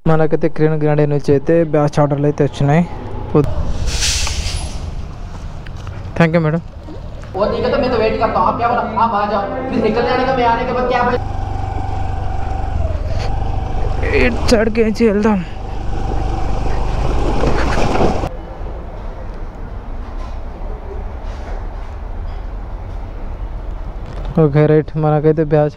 మనకైతే క్రీన్ గ్రాండే నుంచి అయితే బ్యాచ్ ఆర్డర్లు అయితే వచ్చినాయి. Thank you madam. ఇటు సైడ్కి ఏం వెళ్దాం. ఓకే రైట్, మనకైతే బ్యాచ్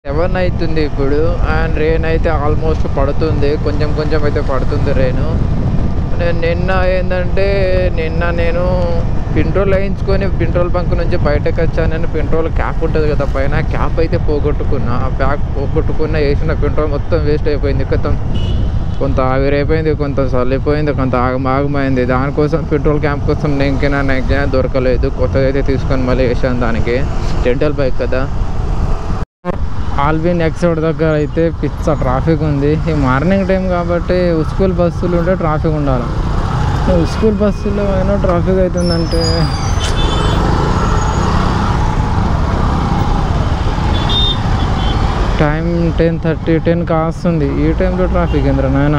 7 అవుతుంది ఇప్పుడు. అండ్ రెయిన్ అయితే ఆల్మోస్ట్ పడుతుంది, కొంచెం కొంచెం అయితే పడుతుంది రెయిన్. నిన్న ఏంటంటే నేను పెట్రోల్ వేయించుకొని పెట్రోల్ బంక్ నుంచి బయటకు వచ్చాను. నేను పెట్రోల్ క్యాప్ ఉంటుంది కదా పైన, క్యాప్ అయితే పోగొట్టుకున్నా. ఆ ప్యాక్ పోగొట్టుకున్న వేసిన పెట్రోల్ మొత్తం వేస్ట్ అయిపోయింది. కొంత ఆవిరైపోయింది, కొంత చల్లిపోయింది, కొంత ఆగమైంది. దానికోసం పెట్రోల్ క్యాంప్ కోసం నెంకినా దొరకలేదు. కొత్తగా అయితే తీసుకొని మళ్ళీ వేసాను. దానికి రెంటల్ బైక్ కదా. ఆల్బిన్ ఎక్సైడ్ దగ్గర అయితే పిచ్చ ట్రాఫిక్ ఉంది. ఈ మార్నింగ్ టైం కాబట్టి స్కూల్ బస్సులు ఉంటే ట్రాఫిక్ ఉండాలి. స్కూల్ బస్సులో అయినా ట్రాఫిక్ అవుతుందంటే టైం 10:30 కాస్తుంది. ఈ టైంలో ట్రాఫిక్ ఏంద్రా నాయన.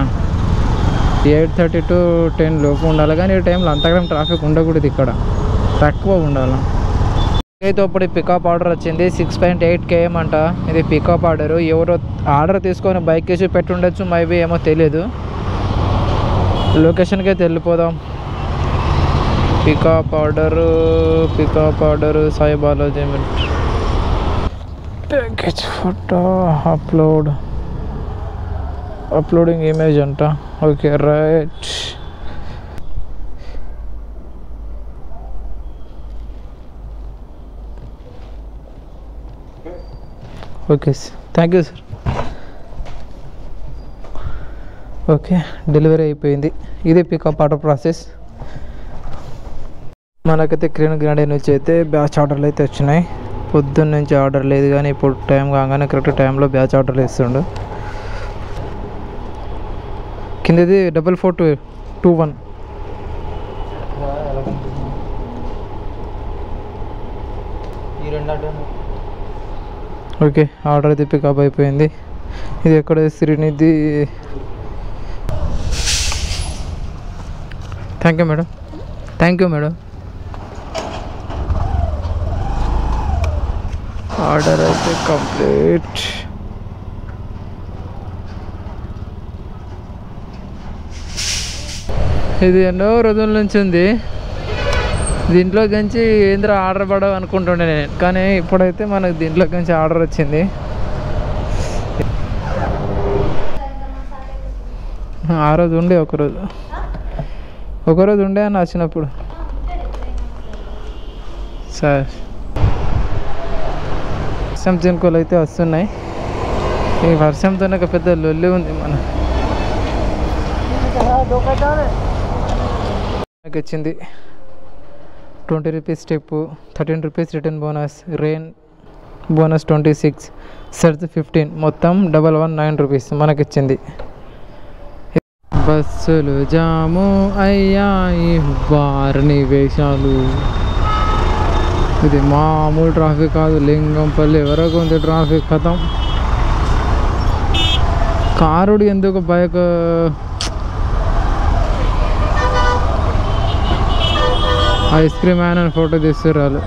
8:30 to 10 లోపు ఉండాలి, కానీ ఈ టైంలో అంతగా ట్రాఫిక్ ఉండకూడదు. ఇక్కడ తక్కువ ఉండాలి. అయితే ఇప్పుడు పికప్ ఆర్డర్ వచ్చింది. 6.8 km అంట. ఇది పికప్ ఆర్డరు. ఎవరో ఆర్డర్ తీసుకొని బైక్ వేసి పెట్టుండొచ్చు, మేబీ ఏమో తెలియదు. లొకేషన్కి అయితే వెళ్ళిపోదాం. Pickup order Sai Balaji package photo uploading image అంట. Okay right. Okay sir, thank you sir. Okay, delivery అయిపోయింది. ఇది పికప్ ఆర్డర్ ప్రాసెస్. మనకైతే క్రీన్ గ్రాండే నుంచి అయితే బ్యాచ్ ఆర్డర్లు అయితే వచ్చినాయి. పొద్దున్న నుంచి ఆర్డర్ లేదు, కానీ ఇప్పుడు టైం కాగానే కరెక్ట్ టైంలో బ్యాచ్ ఆర్డర్లు ఇస్తుండు. కిందది 4421. ఓకే, ఆర్డర్ అయితే పికప్ అయిపోయింది. ఇది ఎక్కడ Srinidhi. Thank you madam. Order అయితే కంప్లీట్. ఇది ఎన్నో రోజుల నుంచి ఉంది. దీంట్లో నుంచి ఏంద్ర ఆర్డర్ పడవు అనుకుంటుండే నేను, కానీ ఇప్పుడైతే మనకు దీంట్లో నుంచి ఆర్డర్ వచ్చింది. ఆ రోజు ఉండే ఒకరోజు ఉండే అని వచ్చినప్పుడు. సార్ వర్షం చినుకులు అయితే వస్తున్నాయి. ఈ వర్షంతో ఒక పెద్ద లొల్లి ఉంది. మనకి వచ్చింది 20 rupees step, 13 rupees return bonus, rain bonus 26, surge 15, మొత్తం 119 రూపీస్ మనకి ఇచ్చింది. బస్సులు జాము అయ్యాయి, వారిని వేషాలు. ఇది మామూలు ట్రాఫిక్ కాదు, లింగంపల్లి వరకు ఉంది ట్రాఫిక్. ఖతం. కారుడు ఎందుకు బైక్ ఐస్ క్రీమ్ ఆయన ఫోటో తీస్తారు వాళ్ళు.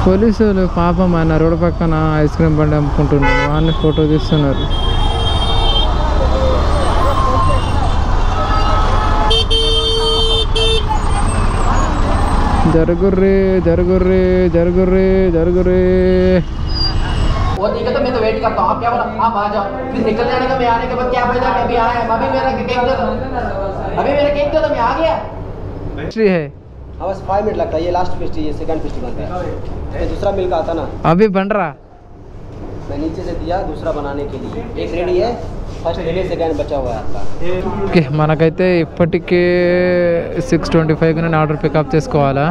పోలీసులు పాపం ఆయన రోడ్డు పక్కన ఐస్ క్రీమ్ బండి అమ్ముకుంటున్నారు, వాళ్ళని ఫోటో తీస్తున్నారు. జరుగుర్రీ. वो नहीं कहता मैं तो वेट करता हूँ, आप क्या बोला आप आ जाओ, फिर निकल जाने का, मैं आने के बाद क्या फायदा, अभी आया, अभी मेरा केक दे दो, तो मैं आ गया। पेस्ट्री है, हाँ बस 5 मिनट लगता है। ये लास्ट पेस्ट्री, ये सेकंड पेस्ट्री बनता है। तो दूसरा मिल्क आता ना, अभी बन रहा। मैं नीचे से दिया दूसरा बनाने के लिए। एक रेडी है, फर्स्ट रेडी, सेकंड बचा हुआ है आपका। ఓకే, మనకైతే ఇప్పటికే 6:25కి నేను ఆర్డర్ పికప్ చేసుకోవాలా.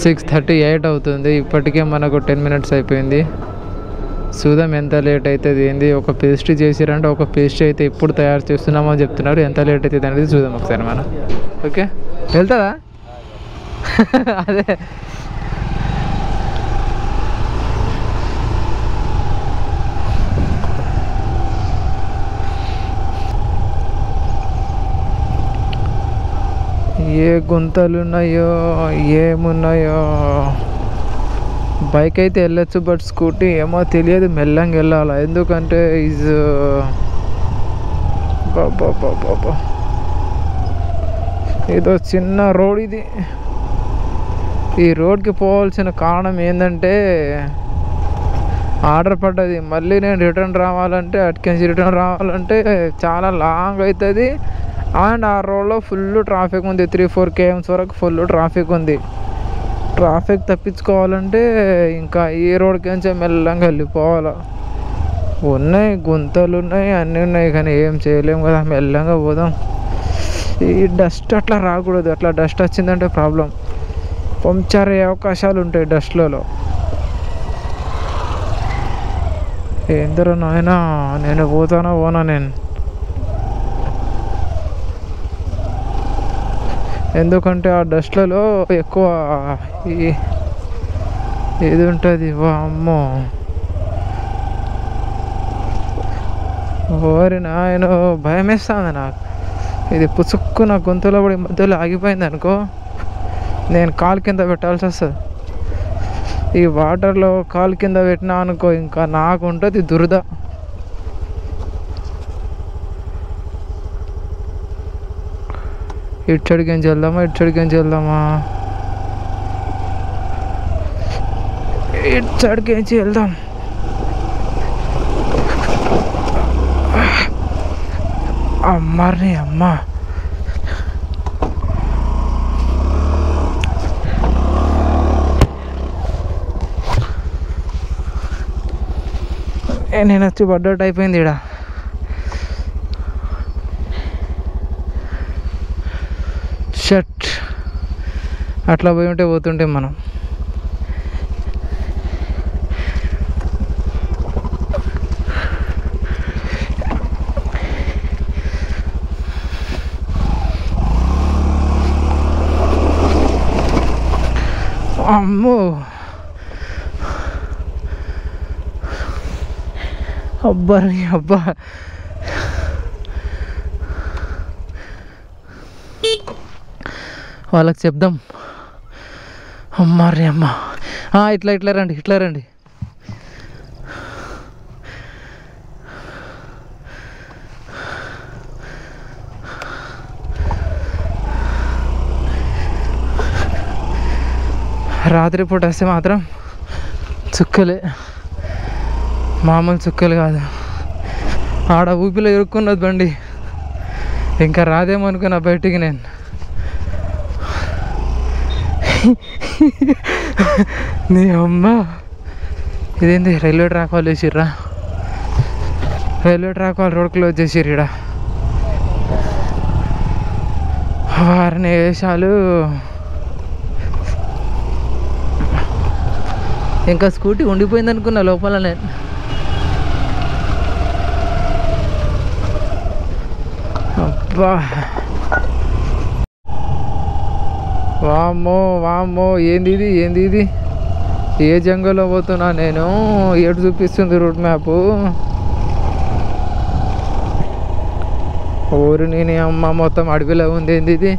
6:38 అవుతుంది. ఇప్పటికే మనకు 10 మినిట్స్ అయిపోయింది. చూద్దాం ఎంత లేట్ అవుతుంది ఏంది. ఒక పేస్ట్రీ చేసిరంటే ఒక పేస్ట్రీ అయితే ఇప్పుడు తయారు చేస్తున్నామో అని చెప్తున్నారు. ఎంత లేట్ అవుతుంది అనేది చూద్దాం ఒకసారి మనం. ఓకే, వెళ్తుందా? అదే ఏ గుంతలు ఉన్నాయో ఏమున్నాయో. బైక్ అయితే వెళ్ళొచ్చు, బట్ స్కూటీ ఏమో తెలియదు, మెల్లంగా వెళ్ళాలి. ఎందుకంటే బాబా ఏదో చిన్న రోడ్ ఇది. ఈ రోడ్కి పోవాల్సిన కారణం ఏంటంటే ఆర్డర్ పడ్డది. మళ్ళీ నేను రిటర్న్ రావాలంటే అటుకెంచి రిటర్న్ రావాలంటే చాలా లాంగ్ అవుతుంది. అండ్ ఆ రోడ్లో ఫుల్ ట్రాఫిక్ ఉంది. 3-4 km వరకు ఫుల్ ట్రాఫిక్ ఉంది. ట్రాఫిక్ తప్పించుకోవాలంటే ఇంకా ఈ రోడ్కి నుంచి మెల్లంగా వెళ్ళిపోవాలి. ఉన్నాయి గుంతలు ఉన్నాయి, అన్నీ ఉన్నాయి, కానీ ఏం చేయలేము కదా, మెల్లంగా పోదాం. ఈ డస్ట్ అట్లా రాకూడదు. అట్లా డస్ట్ వచ్చిందంటే ప్రాబ్లం, పంక్చర్ అయ్యే అవకాశాలు ఉంటాయి డస్ట్లలో. ఏందరో నాయనా, నేను పోనా నేను. ఎందుకంటే ఆ డస్ట్లలో ఎక్కువ ఇది ఉంటుంది. అమ్మో ఓరి నాయన, భయం వేస్తుంది నాకు. ఇది పుసుక్కు నా గొంతులో పడి మధ్యలో ఆగిపోయింది అనుకో, నేను కాలు కింద పెట్టాల్సి వస్తుంది. ఈ వాటర్లో కాలు కింద పెట్టినా అనుకో, ఇంకా నాకు ఉంటుంది దురద. ఇచ్చడికి వెళ్దామా, ఇచ్చడికి వెళ్దామా, ఇచ్చడికి వెళ్దాం. అమ్మని అమ్మ, నేను వచ్చి పడ్డట్టు అయిపోయింది ఈడ. షట్, అట్లా పోయి ఉంటే పోతుంటే మనం. అమ్మో అబ్బా అబ్బా, వాళ్ళకి చెప్దాం. అమ్మారి అమ్మ, ఇట్లా రండి, ఇట్లా రండి. రాత్రిపూట వస్తే మాత్రం చుక్కలే, మామూలు చుక్కలు కాదు. ఆడ ఊపిలో ఇరుక్కున్నది బండి, ఇంకా రాదేమో అనుకున్నా బయటికి నేను. నీ అమ్మ, ఇదేంటి రైల్వే ట్రాక్ వాళ్ళు వేసిర్రా? రైల్వే ట్రాక్ వాళ్ళు రోడ్ క్లోజ్ చేసిర్రు ఇక్కడ. వారిని వేసాలు. ఇంకా స్కూటీ ఉండిపోయింది అనుకున్నా లోపల నేను. అబ్బా వామ్మో వామ్మో, ఏంది ఇది? ఏ జంగల్లో పోతున్నా నేను? ఏడు చూపిస్తుంది రూట్ మ్యాప్. ఊరు నేను అమ్మ, మొత్తం అడవిలో ఉంది. ఏంది ఇది?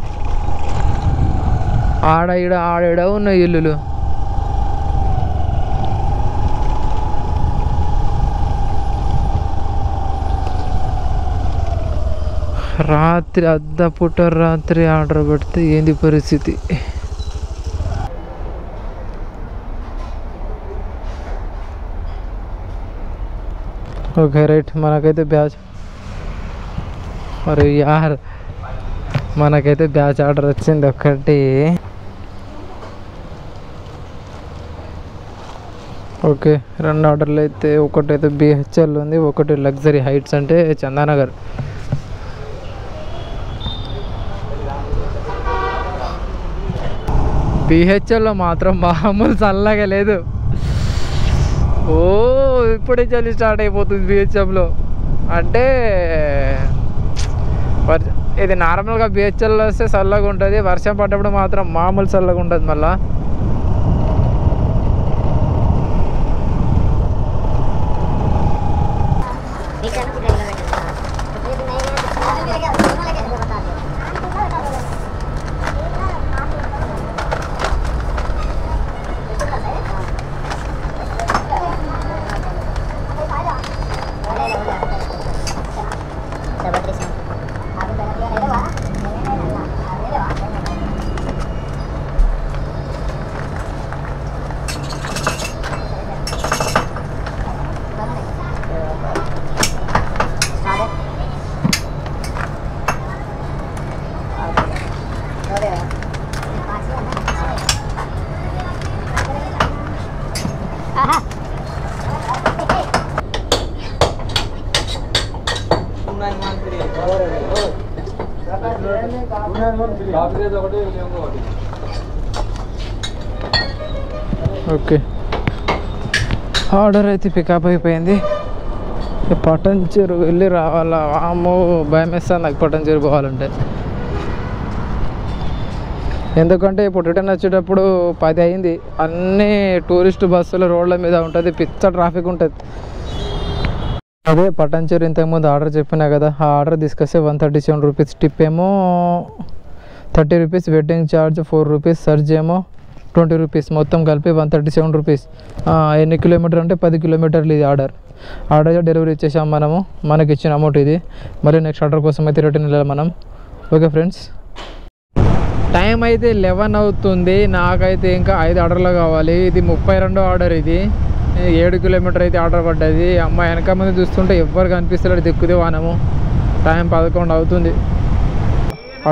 ఆడ ఉన్నాయి ఇల్లులు. రాత్రి అద్దపుట్ట రాత్రి ఆర్డర్ పెడితే ఏంది పరిస్థితి? ఓకే రైట్, మనకైతే బ్యాచ్, మరి యార్ మనకైతే బ్యాచ్ ఆర్డర్ వచ్చింది ఒకటి. ఓకే, 2 ఆర్డర్లు అయితే, ఒకటైతే BHL ఉంది, ఒకటి లగ్జరీ హైట్స్ అంటే చందానగర్. BHLలో మాత్రం మామూలు చల్లగా లేదు. ఇప్పుడే చలి స్టార్ట్ అయిపోతుంది BHLలో. అంటే ఇది నార్మల్గా BHLలో వస్తే చల్లగా ఉంటుంది, వర్షం పడ్డప్పుడు మాత్రం మామూలు చల్లగా ఉంటుంది. మళ్ళా ఓకే ఆర్డర్ అయితే పికప్ అయిపోయింది. పటంచెరు వెళ్ళి రావాలా? అమ్మో భయం వేస్తుంది నాకు పటంచెరు పోవాలంటే. ఎందుకంటే ఇప్పుడు రిటర్న్ వచ్చేటప్పుడు 10 అయింది. అన్నీ టూరిస్ట్ బస్సులు రోడ్ల మీద ఉంటుంది, పిచ్చ ట్రాఫిక్ ఉంటుంది. అదే పటంచెరు ఇంతకుముందు ఆర్డర్ చెప్పినా కదా, ఆ ఆర్డర్ తీసుకొస్తే 137 రూపీస్, టిప్ ఏమో 30 rupees, waiting charge 4 rupees, surge ఏమో 20 రూపీస్, మొత్తం కలిపి 137 రూపీస్. ఎన్ని కిలోమీటర్ అంటే 10 కిలోమీటర్లు ఇది ఆర్డర్ డెలివరీ ఇచ్చేసాం మనము. మనకి ఇచ్చిన అమౌంట్ ఇది. మళ్ళీ నెక్స్ట్ ఆర్డర్ కోసం అయితే రిటర్న్ వెళ్ళాలి మనం. ఓకే ఫ్రెండ్స్, టైం అయితే 11 అవుతుంది. నాకైతే ఇంకా 5 ఆర్డర్లు కావాలి. ఇది 32వ ఆర్డర్. ఇది 7 కిలోమీటర్ అయితే ఆర్డర్ పడ్డది. అమ్మాయి వెనక ముందు చూస్తుంటే ఎవ్వరు కనిపిస్తలేడు, దిక్కుదే వానము. టైం 11 అవుతుంది.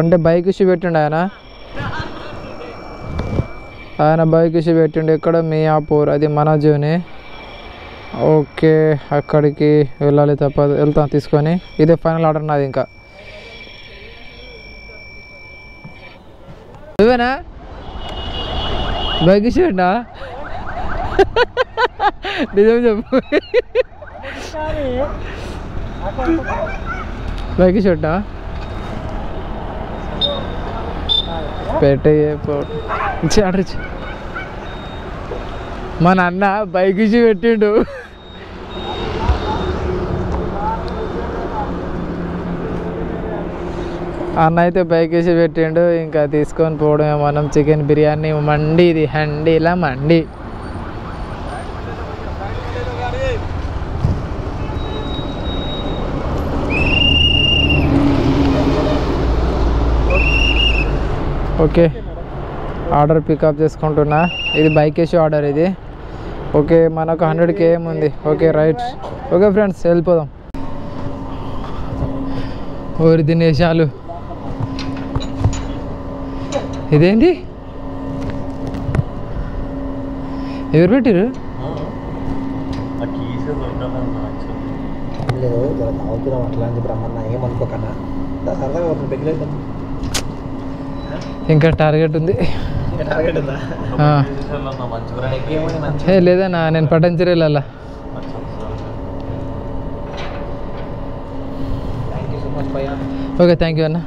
అంటే బైక్ ఇష్యూ పెట్టిండు ఆయన బైక్ ఇష్యూ పెట్టిండు. ఎక్కడ? మియాపూర్, అది మన జోనే. ఓకే, అక్కడికి వెళ్ళాలి, తప్పదు, వెళ్తాం తీసుకొని. ఇదే ఫైనల్ ఆర్డర్ నాది. ఇంకా నువ్వేనా బైక్ ఇష్యూ పెట్టినా? నిజం చెప్పు, బైక్ ఇష్యూ పెట్టినా? పెట్టే ఆర్డర్ ఇచ్చి మా నాన్న బైక్ ఇచ్చి పెట్టిండు. అన్న అయితే బైక్ వేసి పెట్టిండు. ఇంకా తీసుకొని పోవడమే మనం. చికెన్ బిర్యానీ మండి, ఇది హండీలా మండి. ఓకే, ఆర్డర్ పికప్ చేసుకుంటున్నా. ఇది బైక్ వేసి ఆర్డర్ ఇది. ఓకే, మనకు 100 km ఉంది. Okay right. ఓకే ఫ్రెండ్స్, వెళ్ళిపోదాం. ఓరి దినేశాలు, ఇదేంటి? ఎవరు పెట్టారు? ఇంకా టార్గెట్ ఉంది. లేదన్నా, నేను పటంచెరు వెళ్ళాలా. ఓకే, థ్యాంక్ యూ అన్న.